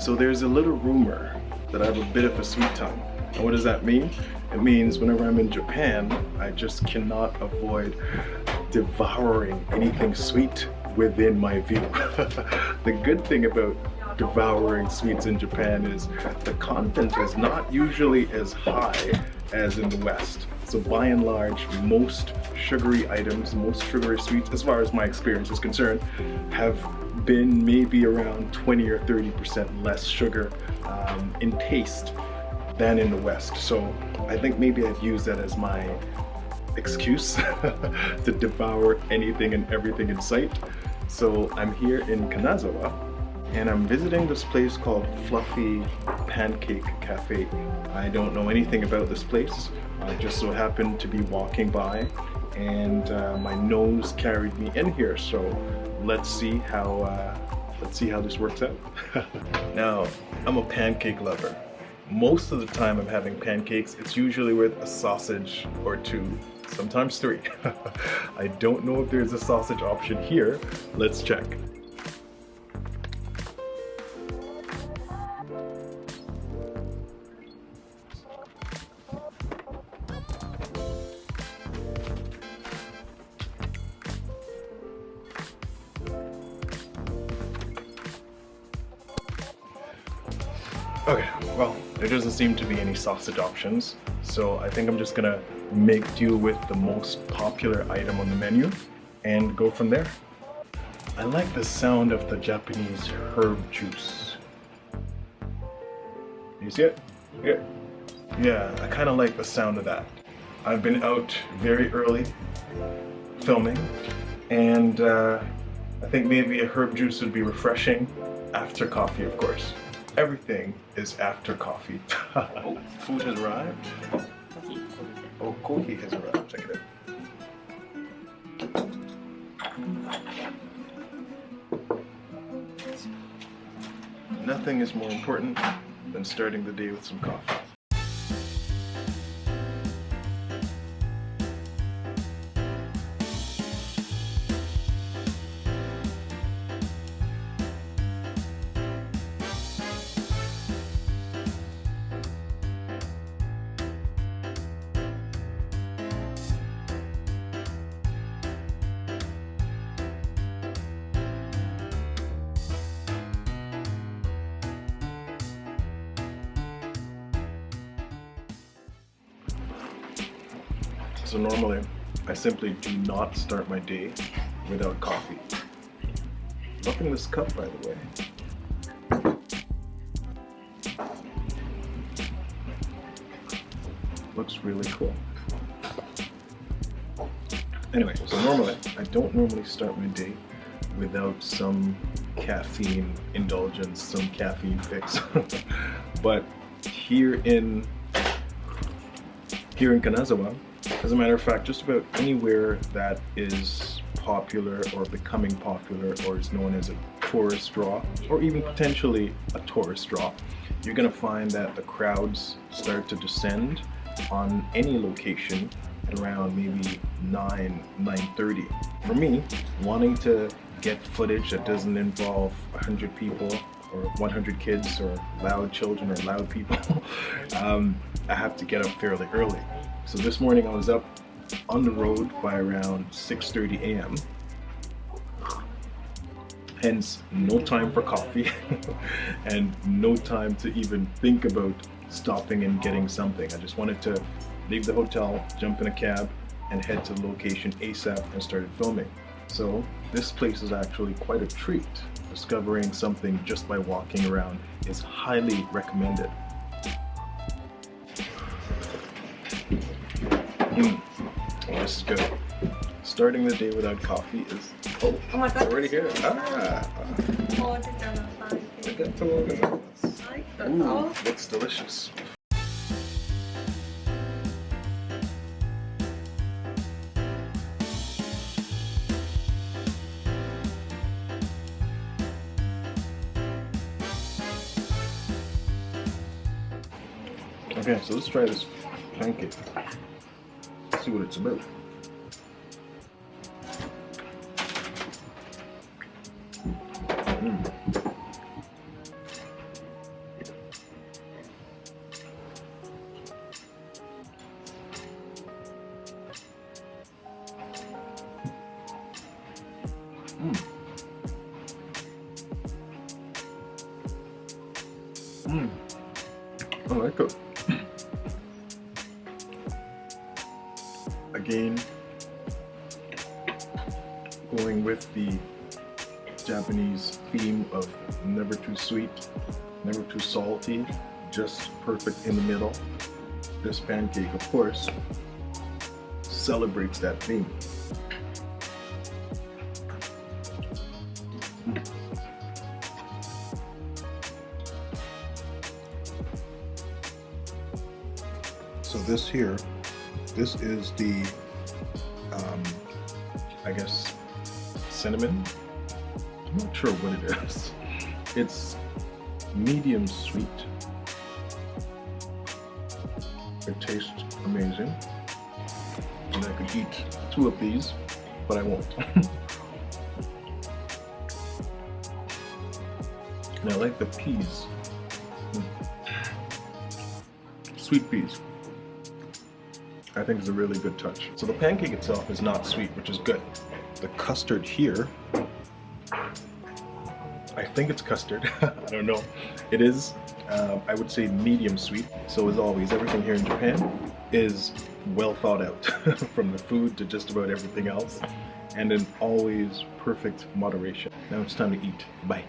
So there's a little rumor that I have a bit of a sweet tongue. And what does that mean? It means whenever I'm in Japan, I just cannot avoid devouring anything sweet within my view. The good thing about devouring sweets in Japan is the content is not usually as high as in the West. So by and large, most sugary items, most sugary sweets, as far as my experience is concerned, have been maybe around 20 or 30% less sugar in taste than in the West. So I think maybe I've used that as my excuse to devour anything and everything in sight. So I'm here in Kanazawa and I'm visiting this place called Fluffy Pancake Cafe. I don't know anything about this place. I just so happened to be walking by and my nose carried me in here. So let's see how this works out. Now, I'm a pancake lover. Most of the time I'm having pancakes, it's usually with a sausage or two, sometimes three. I don't know if there's a sausage option here. Let's check. Okay, well, there doesn't seem to be any sausage options, so I think I'm just gonna make do with the most popular item on the menu and go from there. I like the sound of the Japanese herb juice. You see it? Yeah, I kind of like the sound of that. I've been out very early filming, and I think maybe a herb juice would be refreshing after coffee, of course. Everything is after coffee. Oh, food has arrived. Oh, coffee has arrived. Check it out. Nothing is more important than starting the day with some coffee. So normally, I simply do not start my day without coffee. Loving this cup, by the way. Looks really cool. Anyway, so normally, I don't normally start my day without some caffeine indulgence, some caffeine fix. But here in Kanazawa, as a matter of fact, just about anywhere that is popular or becoming popular or is known as a tourist draw, or even potentially a tourist draw, you're going to find that the crowds start to descend on any location at around maybe 9:30. For me, wanting to get footage that doesn't involve 100 people or 100 kids or loud children or loud people, I have to get up fairly early. So this morning I was up on the road by around 6:30 a.m. Hence, no time for coffee and no time to even think about stopping and getting something. I just wanted to leave the hotel, jump in a cab, and head to the location ASAP and started filming. So this place is actually quite a treat. Discovering something just by walking around is highly recommended. Oh, this is good. Starting the day without coffee is... Oh my God. Already here. Ooh, looks delicious. Okay, so let's try this pancake. See what it's about. I like it. Again, going with the Japanese theme of never too sweet, never too salty, just perfect in the middle. This pancake, of course, celebrates that theme. So this here, this is the, I guess, cinnamon. I'm not sure what it is. It's medium sweet. It tastes amazing. And I could eat 2 of these, but I won't. And I like the peas. Sweet peas. I think is a really good touch. So the pancake itself is not sweet, which is good. The custard here, I think it's custard, I don't know. It is, I would say medium sweet. So as always, everything here in Japan is well thought out, from the food to just about everything else, and in always perfect moderation. Now it's time to eat. Bye.